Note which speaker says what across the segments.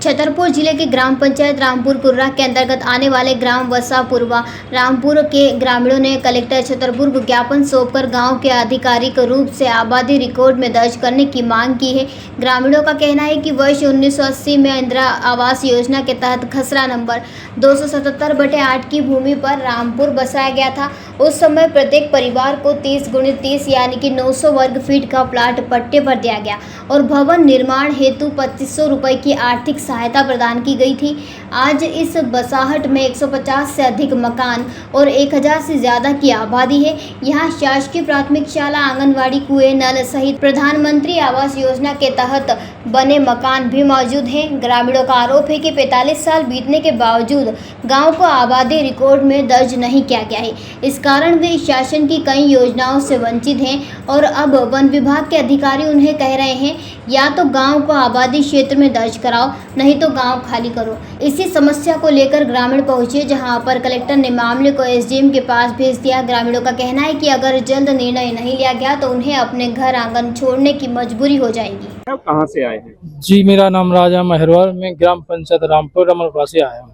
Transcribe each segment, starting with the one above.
Speaker 1: छतरपुर जिले के ग्राम पंचायत रामपुर कुर्रा के अंतर्गत आने वाले ग्राम वसापुरवा रामपुर के ग्रामीणों ने कलेक्टर छतरपुर को ज्ञापन सौंपकर गांव के आधिकारिक रूप से आबादी रिकॉर्ड में दर्ज करने की मांग की है। ग्रामीणों का कहना है कि वर्ष 1980 में इंदिरा आवास योजना के तहत खसरा नंबर 277/8 की भूमि पर रामपुर बसाया गया था। उस समय प्रत्येक परिवार को 30x30 यानी कि 900 वर्ग फीट का प्लाट पट्टे पर दिया गया और भवन निर्माण हेतु 2500 रुपये की आर्थिक सहायता प्रदान की गई थी। आज इस बसाहट में 150 से अधिक मकान और 1000 से ज़्यादा की आबादी है। यहाँ शासकीय प्राथमिक शाला, आंगनवाड़ी, कुएं, नल सहित प्रधानमंत्री आवास योजना के तहत बने मकान भी मौजूद हैं। ग्रामीणों का आरोप है कि 45 साल बीतने के बावजूद गांव को आबादी रिकॉर्ड में दर्ज नहीं किया गया है। इस कारण वे शासन की कई योजनाओं से वंचित हैं और अब वन विभाग के अधिकारी उन्हें कह रहे हैं या तो गांव को आबादी क्षेत्र में दर्ज कराओ, नहीं तो गांव खाली करो। इसी समस्या को लेकर ग्रामीण पहुंचे, जहां पर कलेक्टर ने मामले को एसडीएम के पास भेज दिया। ग्रामीणों का कहना है कि अगर जल्द निर्णय नहीं लिया गया तो उन्हें अपने घर आंगन छोड़ने की मजबूरी हो जाएगी।
Speaker 2: कहाँ से आए हैं?
Speaker 3: जी, मेरा नाम राजा महरवाल, मैं ग्राम पंचायत रामपुर रमनपुरा से आया हूँ।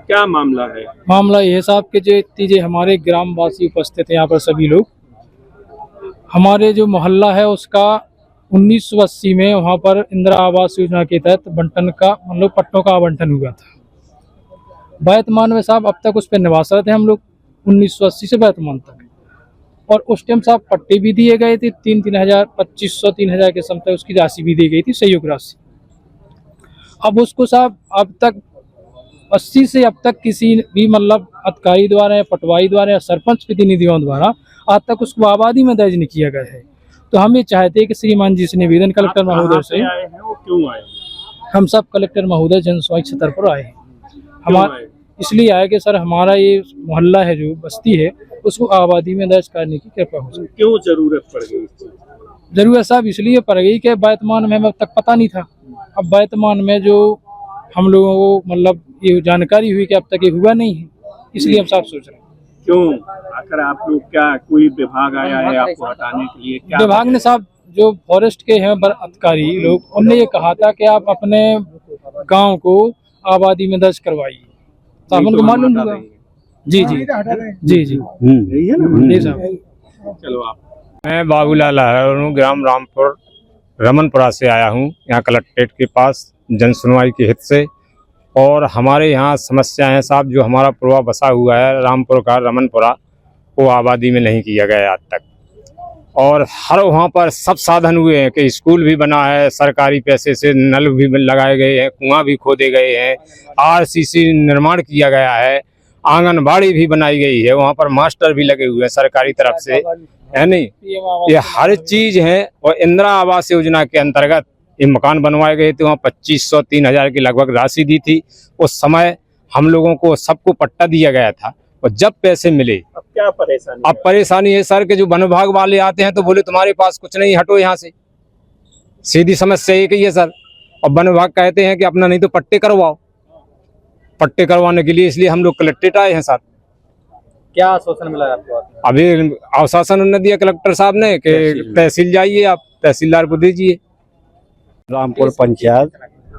Speaker 2: क्या मामला है?
Speaker 3: मामला ये साहब के जो तीजे हमारे ग्रामवासी उपस्थित हैं यहाँ पर सभी लोग, हमारे जो मोहल्ला है उसका 1980 में वहाँ पर इंदिरा आवास योजना के तहत बंटन का मतलब पट्टों का आवंटन हुआ था। वर्तमान में साहब अब तक उस पर निवास रहे थे हम लोग 1980 से वर्तमान तक, और उस टाइम साहब पट्टे भी दिए गए थे 3,000, 2,500-3,000 के समझ उसकी राशि भी दी गई थी, सहयोग राशि। अब उसको साहब अब तक 80 से अब तक किसी भी मतलब अधिकारी द्वारा या पटवारी द्वारा या सरपंच प्रतिनिधियों द्वारा आज तक उसको आबादी में दर्ज नहीं किया गया है। तो हम ये चाहते हैं कि श्रीमान जी से निवेदन कलेक्टर महोदय से,
Speaker 2: आए हैं वो क्यों आए?
Speaker 3: हम सब कलेक्टर महोदय जनस्वास्थ्य छतरपुर आए हैं। हमारा इसलिए आए कि सर हमारा ये मोहल्ला है जो बस्ती है उसको आबादी में दर्ज करने की कृपा हो।
Speaker 2: क्यों जरूरत पड़ गई?
Speaker 3: जरूरत साहब इसलिए पड़ गई कि वर्तमान में हमें अब तक पता नहीं था। अब वर्तमान में जो हम लोगों को मतलब ये जानकारी हुई कि अब तक ये हुआ नहीं है, इसलिए हम साफ सोच रहे हैं।
Speaker 2: क्यों आखिर आप लोग क्या कोई विभाग आया है आपको हटाने के लिए? क्या
Speaker 3: विभाग ने साहब जो फॉरेस्ट के हैं अधिकारी लोग, उनने ये कहा था कि आप अपने गांव को आबादी में दर्ज करवाइए। साहब उनको मालूम होगा। जी जी जी जी जी साहब।
Speaker 2: चलो आप।
Speaker 4: मैं बाबूलाल हूँ, ग्राम रामपुर रमनपुरा से आया हूँ, यहाँ कलेक्ट्रेट के पास जन सुनवाई के हित से। और हमारे यहाँ समस्या है साहब, जो हमारा पुरवा बसा हुआ है रामपुर का रमनपुरा, वो आबादी में नहीं किया गया आज तक। और हर वहाँ पर सब साधन हुए हैं कि स्कूल भी बना है, सरकारी पैसे से नल भी लगाए गए हैं, कुआं भी खोदे गए हैं, आरसीसी निर्माण किया गया है, आंगनबाड़ी भी बनाई गई है, वहाँ पर मास्टर भी लगे हुए हैं सरकारी तरफ से, है नहीं? ये हर चीज है। और इंदिरा आवास योजना के अंतर्गत ये मकान बनवाए गए थे, वहाँ 2,500-3,000 की लगभग राशि दी थी। उस समय हम लोगों को सबको पट्टा दिया गया था, और जब पैसे मिले
Speaker 2: अब क्या परेशानी?
Speaker 4: अब परेशानी है सर कि जो वन विभाग वाले आते हैं तो बोले तुम्हारे पास कुछ नहीं, हटो यहाँ से। सीधी समस्या एक ही है सर। और वन विभाग कहते हैं कि अपना नहीं तो पट्टे करवाओ। पट्टे करवाने के लिए इसलिए हम लोग कलेक्ट्रेट आए हैं सर।
Speaker 5: क्या आश्वासन मिला आपको?
Speaker 4: अभी आश्वासन उन्होंने दिया कलेक्टर साहब ने कि तहसील जाइए, आप तहसीलदार को दीजिए।
Speaker 6: रामपुर पंचायत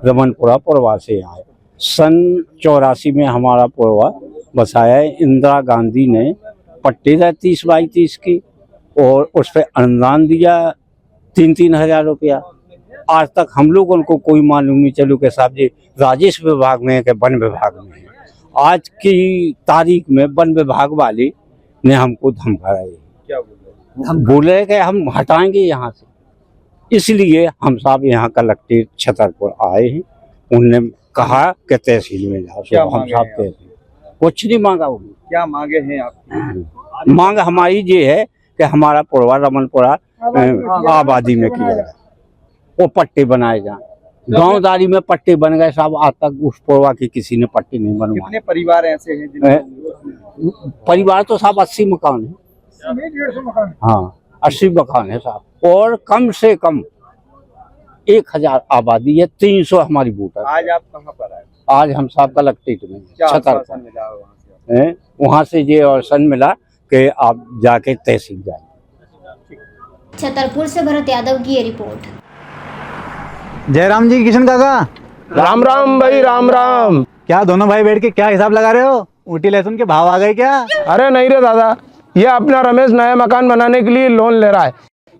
Speaker 6: रमनपुरा पुरवा से आए। सन 84 में हमारा पुरवा बसाया है। इंदिरा गांधी ने पट्टे दिए 30x30 की, और उस पर अनुदान दिया 3-3 हज़ार रुपया। आज तक हम लोग उनको कोई मालूम नहीं चलू के साहब जी राजस्व विभाग में है कि वन विभाग में है। आज की तारीख में वन विभाग वाले ने हमको धमकाया।
Speaker 5: क्या बोल
Speaker 6: हम बोले कि हम हटाएंगे यहाँ से। इसलिए हम साहब यहाँ कलेक्ट्रेट छतरपुर आए हैं। उनने कहा कि तहसील में जाओ।
Speaker 5: क्या
Speaker 6: हम साहब तहसील कुछ नहीं मांगा। उन्होंने
Speaker 5: क्या मांगे हैं आपकी?
Speaker 6: मांग हमारी ये है कि हमारा पुरवा रमनपुरा आबादी में किया जाए, वो पट्टे बनाए जाए। गांवदारी में पट्टे बन गए साहब, आज तक उस पुरवा की किसी ने पट्टे नहीं बनवाए।
Speaker 5: कितने परिवार ऐसे हैं?
Speaker 6: परिवार तो साहब 80 मकान है। हाँ 80 मकान है साहब, और कम से कम 1000 आबादी है, 300 हमारी बूट है।
Speaker 5: आज आप कहाँ पर आए?
Speaker 6: आज हम साहब कलेक्ट्रेट में छतरपुर, वहाँ से ये आश्वासन मिला कि आप जाके तहसील जाए।
Speaker 1: छतरपुर से भरत यादव की ये रिपोर्ट।
Speaker 7: जयराम जी, किशन काका। राम राम भाई, राम राम।
Speaker 8: क्या दोनों भाई बैठ के क्या हिसाब लगा रहे हो? ऊटी लहसुन के भाव आ गए क्या?
Speaker 7: अरे नहीं रे दादा, ये अपना रमेश नया मकान बनाने के लिए लोन ले रहा है।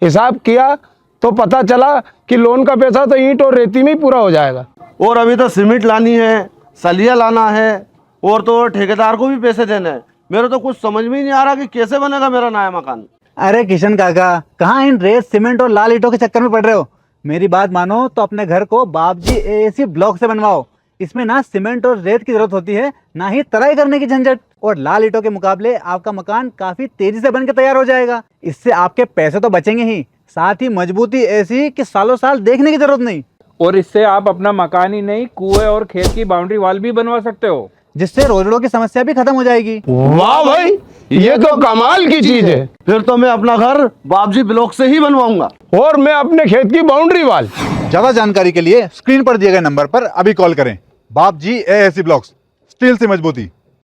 Speaker 7: हिसाब किया तो पता चला कि लोन का पैसा तो ईंट और रेती में ही पूरा हो जाएगा।
Speaker 9: और अभी तो सीमेंट लानी है, सलिया लाना है, और तो ठेकेदार को भी पैसे देने हैं। मेरे तो कुछ समझ में ही नहीं आ रहा कि कैसे बनेगा मेरा नया मकान।
Speaker 8: अरे किशन काका, कहाँ इन रेत सीमेंट और लाल ईंटों के चक्कर में पड़ रहे हो? मेरी बात मानो तो अपने घर को बाबजी एएसी ब्लॉक से बनवाओ। इसमें ना सीमेंट और रेत की जरूरत होती है, ना ही तराई करने की झंझट। और लाल ईंटों के मुकाबले आपका मकान काफी तेजी से बनकर तैयार हो जाएगा। इससे आपके पैसे तो बचेंगे ही, साथ ही मजबूती ऐसी कि सालों साल देखने की जरूरत नहीं।
Speaker 10: और इससे आप अपना मकान ही नहीं, कुएं और खेत की बाउंड्री वॉल भी बनवा सकते हो,
Speaker 8: जिससे रोजड़ों की समस्या भी खत्म हो जाएगी।
Speaker 7: वाह भाई, ये तो कमाल की चीज है।
Speaker 9: फिर तो मैं अपना घर बाबजी ब्लॉक से ही बनवाऊंगा।
Speaker 7: और मैं अपने खेत की बाउंड्री वाल।
Speaker 11: ज्यादा जानकारी के लिए स्क्रीन पर दिए गए नंबर पर अभी कॉल करें। बाबजी एएसी ब्लॉक्स, स्टील से मजबूती।